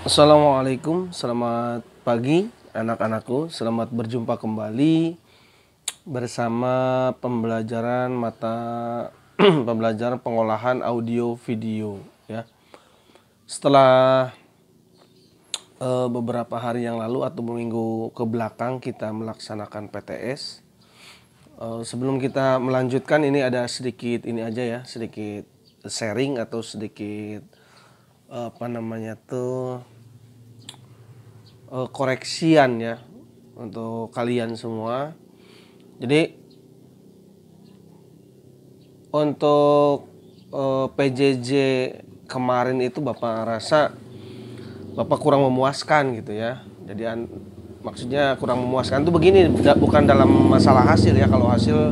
Assalamualaikum, selamat pagi anak-anakku. Selamat berjumpa kembali bersama pembelajaran mata pembelajaran pengolahan audio video ya. Setelah beberapa hari yang lalu atau minggu ke belakang kita melaksanakan PTS. Sebelum kita melanjutkan, ini ada sedikit ini aja ya, sedikit sharing atau sedikit koreksian ya untuk kalian semua. Jadi untuk PJJ kemarin itu Bapak rasa Bapak kurang memuaskan gitu ya. Jadi maksudnya kurang memuaskan itu begini, bukan dalam masalah hasil ya. Kalau hasil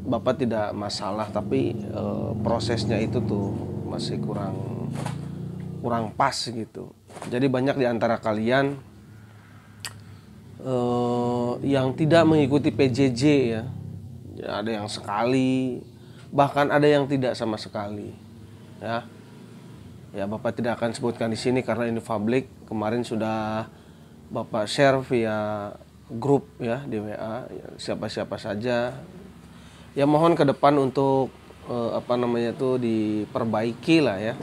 Bapak tidak masalah, tapi prosesnya itu tuh masih kurang pas gitu. Jadi banyak di antara kalian yang tidak mengikuti PJJ ya. Ada yang sekali, bahkan ada yang tidak sama sekali ya. Ya Bapak tidak akan sebutkan di sini karena ini publik. Kemarin sudah Bapak share via grup ya di WA ya, siapa-siapa saja. Ya mohon ke depan untuk diperbaiki lah ya.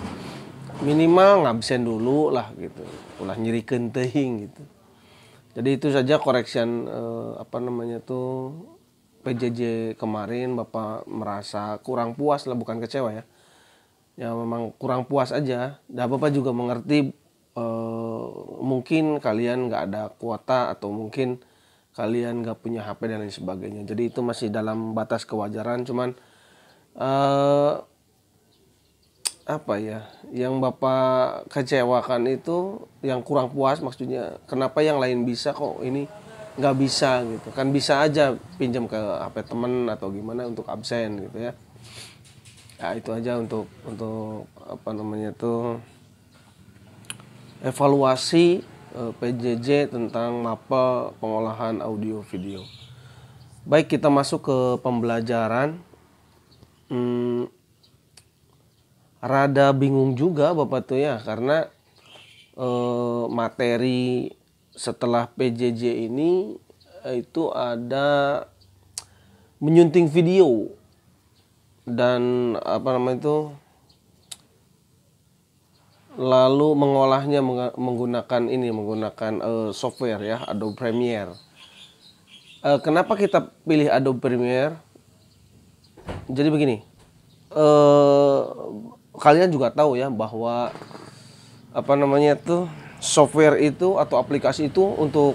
Minimal ngabsen dulu lah gitu. Ulah nyerikeun teuing gitu. Jadi itu saja koreksian PJJ kemarin. Bapak merasa kurang puas lah, bukan kecewa ya. Ya memang kurang puas aja. Dan Bapak juga mengerti mungkin kalian nggak ada kuota atau mungkin kalian nggak punya HP dan lain sebagainya. Jadi itu masih dalam batas kewajaran. Cuman yang Bapak kecewakan itu, yang kurang puas maksudnya, kenapa yang lain bisa kok ini nggak bisa gitu. Kan bisa aja pinjam ke HP temen atau gimana untuk absen gitu ya. Ya itu aja untuk evaluasi PJJ tentang mapel pengolahan audio video. Baik, kita masuk ke pembelajaran. Rada bingung juga Bapak tuh ya, karena materi setelah PJJ ini itu ada menyunting video dan lalu mengolahnya menggunakan software ya, Adobe Premiere. Kenapa kita pilih Adobe Premiere? Jadi begini, kalian juga tahu ya bahwa software itu atau aplikasi itu untuk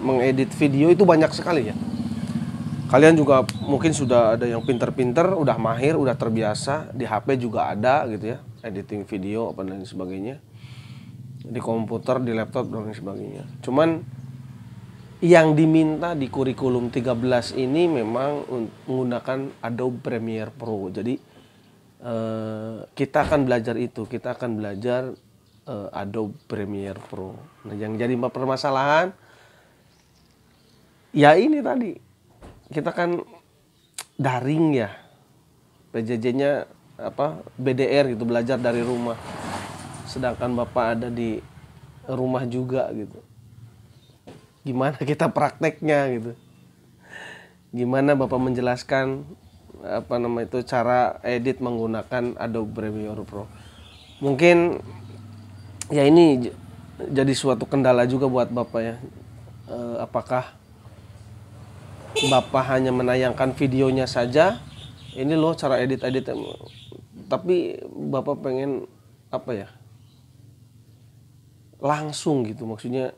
mengedit video itu banyak sekali ya. Kalian juga mungkin sudah ada yang pinter-pinter, udah mahir, udah terbiasa. Di HP juga ada gitu ya, editing video dan sebagainya. Di komputer, di laptop dan lain sebagainya. Cuman yang diminta di kurikulum 13 ini memang menggunakan Adobe Premiere Pro. Jadi kita akan belajar itu, kita akan belajar Adobe Premiere Pro. Nah, yang jadi permasalahan ya ini tadi, kita kan daring ya, PJJ-nya BDR gitu, belajar dari rumah. Sedangkan Bapak ada di rumah juga gitu. Gimana kita prakteknya gitu? Gimana Bapak menjelaskan cara edit menggunakan Adobe Premiere Pro? Mungkin ya ini jadi suatu kendala juga buat Bapak ya. Apakah Bapak hanya menayangkan videonya saja, ini loh cara edit-edit, tapi Bapak pengen langsung gitu, maksudnya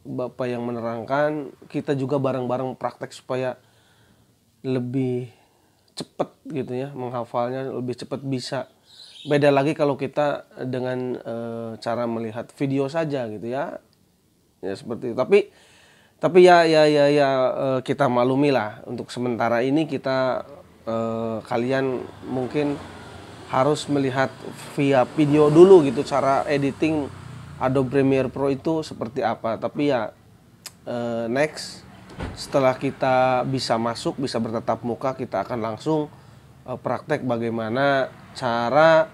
Bapak yang menerangkan, kita juga bareng-bareng praktek supaya lebih cepat gitu ya, menghafalnya lebih cepat bisa. Beda lagi kalau kita dengan cara melihat video saja gitu ya, ya seperti itu. Tapi ya kita maklumi lah, untuk sementara ini kita kalian mungkin harus melihat via video dulu gitu cara editing Adobe Premiere Pro itu seperti apa. Tapi ya next, setelah kita bisa masuk, bisa bertatap muka, kita akan langsung praktek bagaimana cara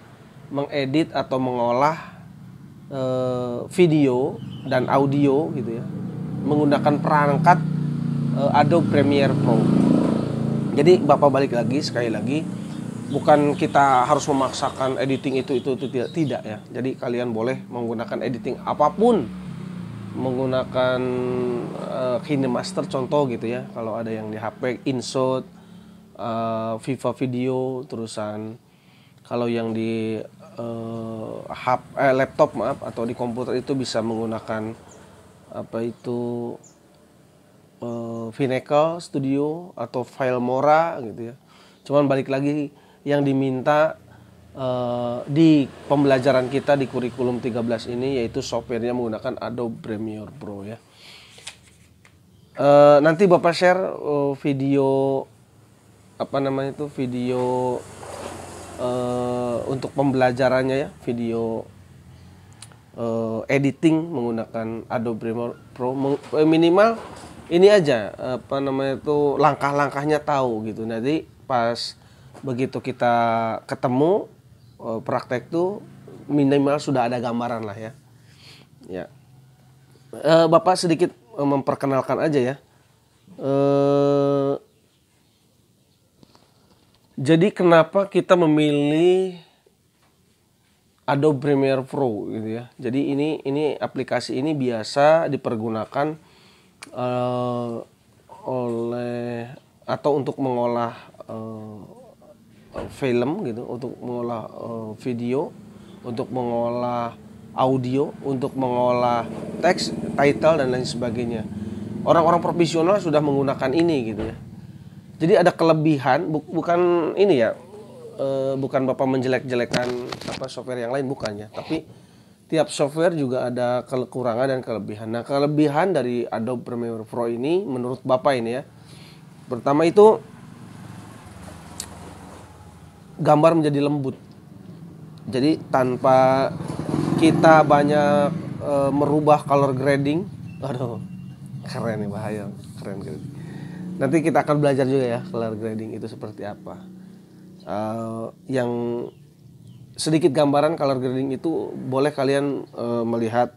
mengedit atau mengolah video dan audio gitu ya menggunakan perangkat Adobe Premiere Pro. Jadi Bapak balik lagi sekali lagi, bukan kita harus memaksakan editing itu tidak ya. Jadi kalian boleh menggunakan editing apapun, menggunakan KineMaster contoh gitu ya. Kalau ada yang di HP InShot, Viva Video, terusan kalau yang di laptop atau di komputer itu bisa menggunakan Finacle Studio atau Filmora gitu ya. Cuman balik lagi yang diminta di pembelajaran kita di kurikulum 13 ini yaitu softwarenya menggunakan Adobe Premiere Pro ya. Nanti Bapak share video video untuk pembelajarannya ya, video editing menggunakan Adobe Premiere Pro. Minimal ini aja langkah-langkahnya tahu gitu. Nanti pas begitu kita ketemu praktek tuh minimal sudah ada gambaran lah ya. Ya, Bapak sedikit memperkenalkan aja ya. Jadi kenapa kita memilih Adobe Premiere Pro gitu ya. Jadi ini aplikasi ini biasa dipergunakan oleh atau untuk mengolah film gitu, untuk mengolah video, untuk mengolah audio, untuk mengolah teks, title dan lain sebagainya. Orang-orang profesional sudah menggunakan ini gitu ya. Jadi ada kelebihan, bukan ini ya, bukan Bapak menjelek-jelekan software yang lain, bukan ya. Tapi tiap software juga ada kekurangan dan kelebihan. Nah, kelebihan dari Adobe Premiere Pro ini menurut Bapak ini ya, pertama itu gambar menjadi lembut. Jadi tanpa kita banyak merubah color grading, aduh keren nih, bahaya, keren. Nanti kita akan belajar juga ya color grading itu seperti apa. Yang sedikit gambaran color grading itu boleh kalian melihat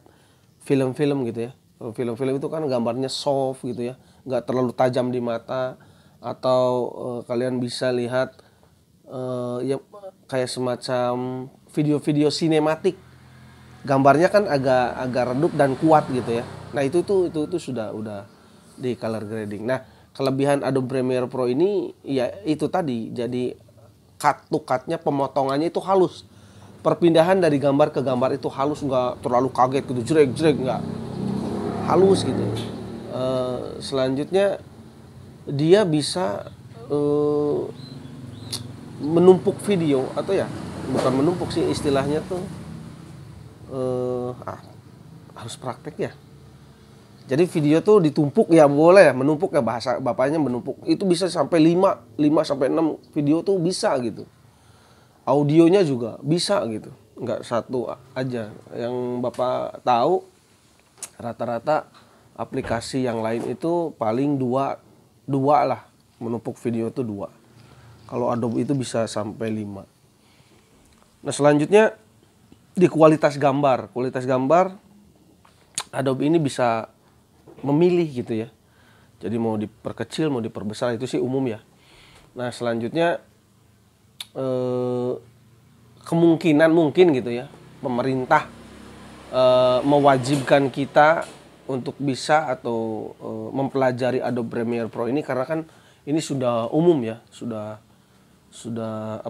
film-film gitu ya. Film-film itu kan gambarnya soft gitu ya, nggak terlalu tajam di mata. Atau kalian bisa lihat ya kayak semacam video-video sinematik. Gambarnya kan agak redup dan kuat gitu ya. Nah itu sudah di color grading. Nah kelebihan Adobe Premiere Pro ini ya itu tadi, jadi cut to cutnya, pemotongannya itu halus. Perpindahan dari gambar ke gambar itu halus, nggak terlalu kaget gitu, jreg nggak, halus gitu. Selanjutnya dia bisa menumpuk video, atau ya bukan menumpuk sih istilahnya tuh, harus praktek ya. Jadi video tuh ditumpuk ya, boleh menumpuk ya, bahasa bapaknya menumpuk. Itu bisa sampai 5 sampai 6 video tuh bisa gitu. Audionya juga bisa gitu. Enggak satu aja. Yang Bapak tahu rata-rata aplikasi yang lain itu paling dua lah. Menumpuk video tuh 2. Kalau Adobe itu bisa sampai 5. Nah, selanjutnya di kualitas gambar. Kualitas gambar Adobe ini bisa memilih gitu ya. Jadi mau diperkecil, mau diperbesar, itu sih umum ya. Nah, selanjutnya kemungkinan mungkin gitu ya, pemerintah mewajibkan kita untuk bisa atau mempelajari Adobe Premiere Pro ini, karena kan ini sudah umum ya, sudah sudah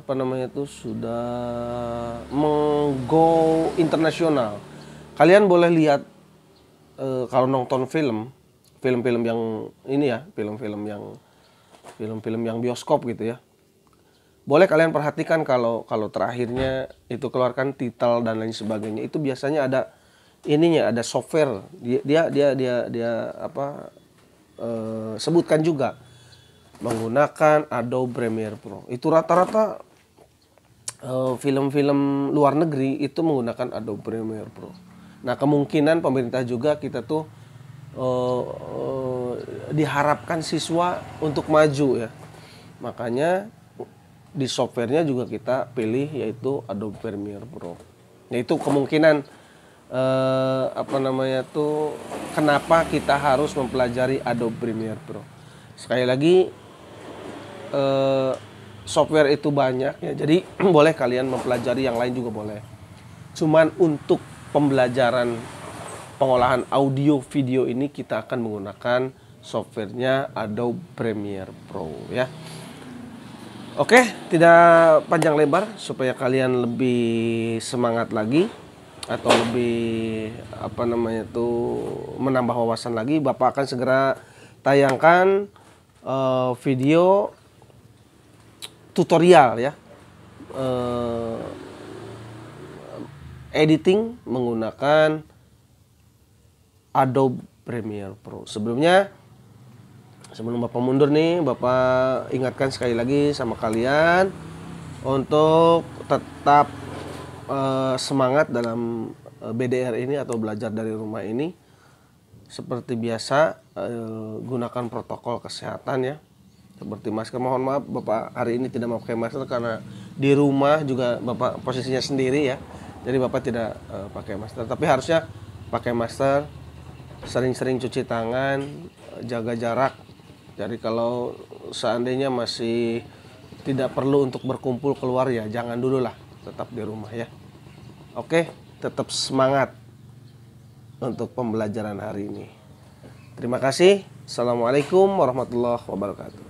menggo internasional. Kalian boleh lihat kalau nonton film yang ini ya, film-film yang bioskop gitu ya. Boleh kalian perhatikan kalau terakhirnya itu keluarkan titel dan lain sebagainya, itu biasanya ada ininya, ada software. Dia sebutkan juga menggunakan Adobe Premiere Pro. Itu rata-rata film-film luar negeri itu menggunakan Adobe Premiere Pro. Nah, kemungkinan pemerintah juga kita tuh diharapkan siswa untuk maju ya. Makanya di softwarenya juga kita pilih yaitu Adobe Premiere Pro. Yaitu kemungkinan kenapa kita harus mempelajari Adobe Premiere Pro. Sekali lagi, software itu banyak ya, jadi boleh kalian mempelajari yang lain juga boleh. Cuman untuk pembelajaran pengolahan audio video ini kita akan menggunakan softwarenya Adobe Premiere Pro ya. Oke, tidak panjang lebar supaya kalian lebih semangat lagi atau lebih menambah wawasan lagi. Bapak akan segera tayangkan video tutorial ya, editing menggunakan Adobe Premiere Pro. Sebelum Bapak mundur nih, Bapak ingatkan sekali lagi sama kalian untuk tetap semangat dalam BDR ini atau belajar dari rumah ini. Seperti biasa, gunakan protokol kesehatan ya, seperti masker. Mohon maaf Bapak hari ini tidak memakai masker karena di rumah juga Bapak posisinya sendiri ya, jadi Bapak tidak pakai masker. Tapi harusnya pakai masker, sering-sering cuci tangan, jaga jarak. Jadi kalau seandainya masih tidak perlu untuk berkumpul keluar ya jangan dulu lah, tetap di rumah ya. Oke, tetap semangat untuk pembelajaran hari ini. Terima kasih. Assalamualaikum warahmatullahi wabarakatuh.